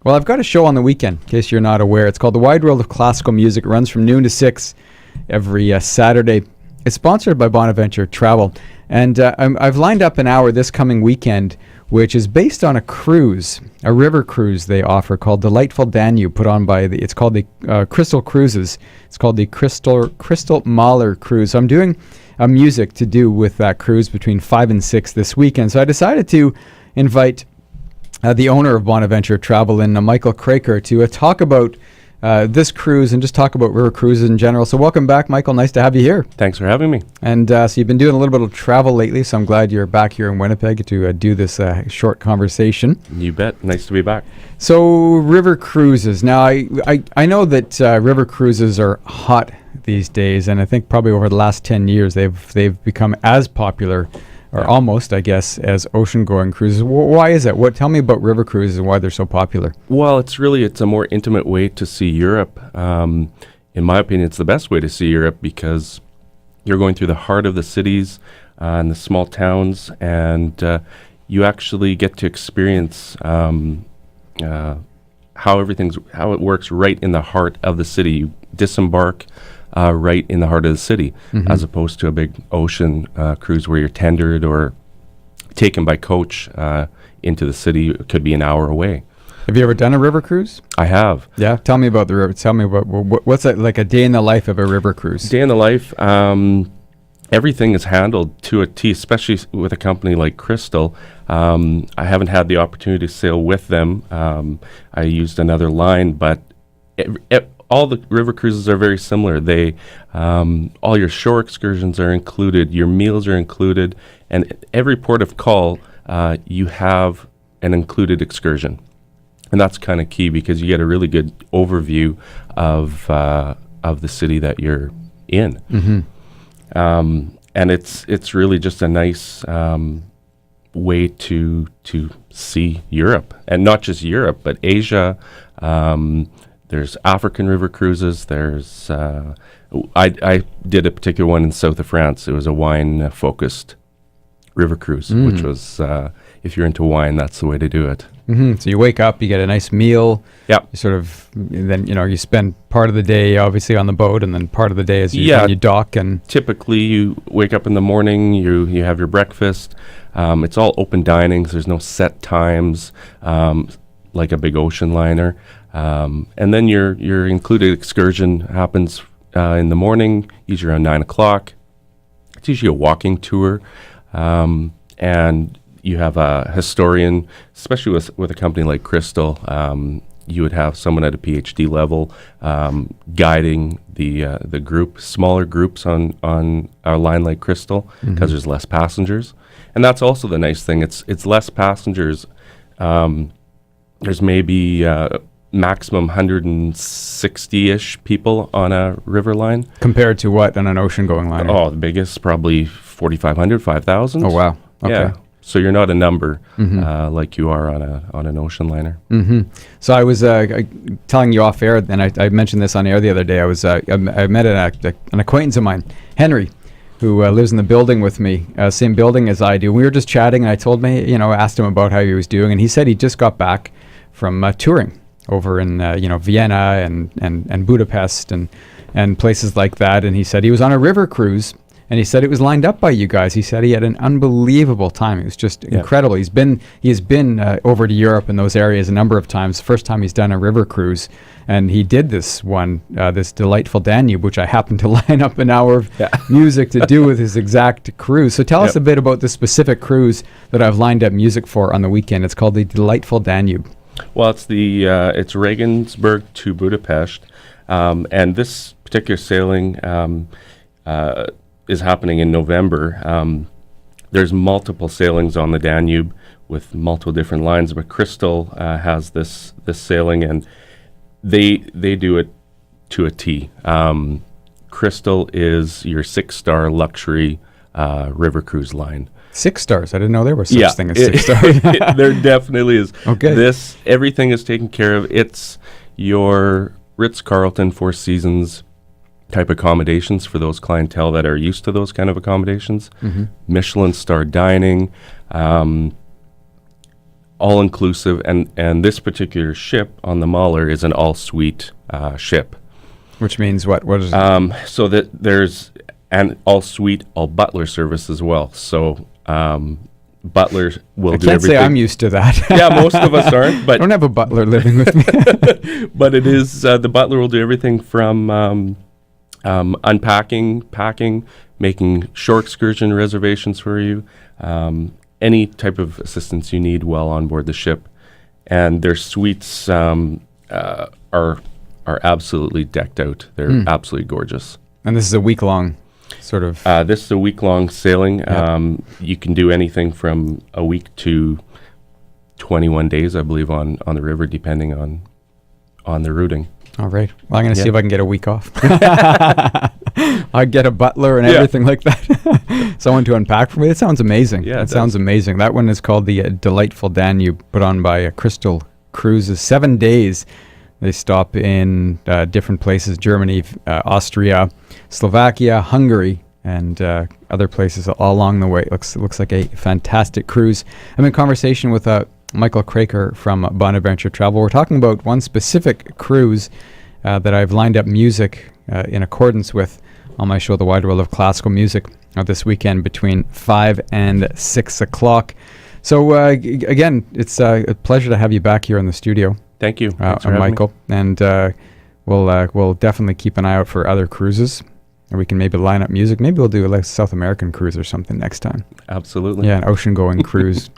Well, I've got a show on the weekend, in case you're not aware. It's called The Wide World of Classical Music. It runs from noon to 6 every Saturday. It's sponsored by Bonaventure Travel. And I've lined up an hour this coming weekend, which is based on a cruise, a river cruise they offer called Delightful Danube, put on by it's called the Crystal Cruises. It's called the Crystal Mahler Cruise. So I'm doing a music to do with that cruise between 5 and 6 this weekend. So I decided to invite the owner of Bonaventure Travel and Michael Kroeker to talk about this cruise and just talk about river cruises in general. So welcome back, Michael. Nice to have you here. Thanks for having me. And so you've been doing a little bit of travel lately, so I'm glad you're back here in Winnipeg to do this short conversation. You bet. Nice to be back. So river cruises. Now, I know that river cruises are hot these days, and I think probably over the last 10 years they've become as popular or almost, I guess, as ocean-going cruises. Why is that? Tell me about river cruises and why they're so popular. Well, it's a more intimate way to see Europe. In my opinion, it's the best way to see Europe because you're going through the heart of the cities and the small towns, and you actually get to experience how it works right in the heart of the city. You disembark right in the heart of the city, as opposed to a big ocean cruise where you're tendered or taken by coach into the city. It could be an hour away. Have you ever done a river cruise? I have. Yeah? Tell me about the river. Tell me about what's it like a day in the life of a river cruise? Day in the life, everything is handled to a T, especially with a company like Crystal. I haven't had the opportunity to sail with them. I used another line, but all the river cruises are very similar. They, all your shore excursions are included, your meals are included, and every port of call, you have an included excursion. And that's kind of key because you get a really good overview of the city that you're in. And it's really just a nice way to see Europe, and not just Europe, but Asia. There's African river cruises. There's I did a particular one in south of France. It was a wine-focused river cruise, which was, if you're into wine, that's the way to do it. So you wake up, you get a nice meal. Yeah. You sort of, then, you spend part of the day obviously on the boat, and then part of the day as when you dock. And typically you wake up in the morning, you have your breakfast. It's all open dining, so there's no set times like a big ocean liner. And then your included excursion happens in the morning, usually around 9 o'clock. It's usually a walking tour, and you have a historian, especially with a company like Crystal. You would have someone at a PhD level guiding the group, smaller groups on a line like Crystal, because there's less passengers, and that's also the nice thing. It's less passengers. There's maybe maximum 160-ish people on a river line. Compared to what on an ocean-going liner? Oh, the biggest, probably 4,500, 5,000. Oh, wow. Okay. Yeah. So you're not a number like you are on an ocean liner. So I was telling you off air, and I mentioned this on air the other day. I met an acquaintance of mine, Henry, who lives in the building with me, same building as I do. We were just chatting, and I told me, asked him about how he was doing, and he said he just got back from touring over in Vienna and Budapest and places like that. And he said he was on a river cruise, and he said it was lined up by you guys. He said he had an unbelievable time. It was just incredible. He has been over to Europe and those areas a number of times. First time he's done a river cruise, and he did this one, this Delightful Danube, which I happened to line up an hour of music to do with his exact cruise. So tell us a bit about the specific cruise that I've lined up music for on the weekend. It's called the Delightful Danube. Well, it's Regensburg to Budapest, and this particular sailing is happening in November. There's multiple sailings on the Danube with multiple different lines, but Crystal has this sailing, and they do it to a T. Crystal is your 6-star luxury river cruise line. 6 stars. I didn't know there was such thing as 6 stars. There definitely is. Okay. Everything is taken care of. It's your Ritz-Carlton, Four Seasons type accommodations for those clientele that are used to those kind of accommodations. Michelin star dining, all inclusive, and this particular ship on the Mahler is an all suite ship. Which means what? What is it? So that there's an all suite, all butler service as well. So butler will I do can't everything. say I'm used to that. Yeah, most of us aren't, I but don't have a butler living with me. but it is the butler will do everything from unpacking, packing, making shore excursion reservations for you, any type of assistance you need while on board the ship. And their suites are absolutely decked out. They're absolutely gorgeous. And this is a week-long sort of... This is a week-long sailing. Yep. You can do anything from a week to 21 days, I believe, on the river, depending on the routing. All right. Well, I'm going to see Yeah. if I can get a week off. I get a butler and Yeah. everything like that. Someone to unpack for me. It sounds amazing. Yeah, it That sounds amazing. That one is called the Delightful Danube, put on by Crystal Cruises. 7 days. They stop in different places: Germany, Austria, Slovakia, Hungary, and other places all along the way. It looks like a fantastic cruise. I'm in conversation with Michael Kroeker from Bonaventure Travel. We're talking about one specific cruise that I've lined up music in accordance with on my show, The Wide World of Classical Music, this weekend between 5 and 6 o'clock. So again, it's a pleasure to have you back here in the studio. Thank you. Thanks for having Michael. me. And we'll definitely keep an eye out for other cruises. Or we can maybe line up music. Maybe we'll do a South American cruise or something next time. Absolutely. Yeah, an ocean-going cruise.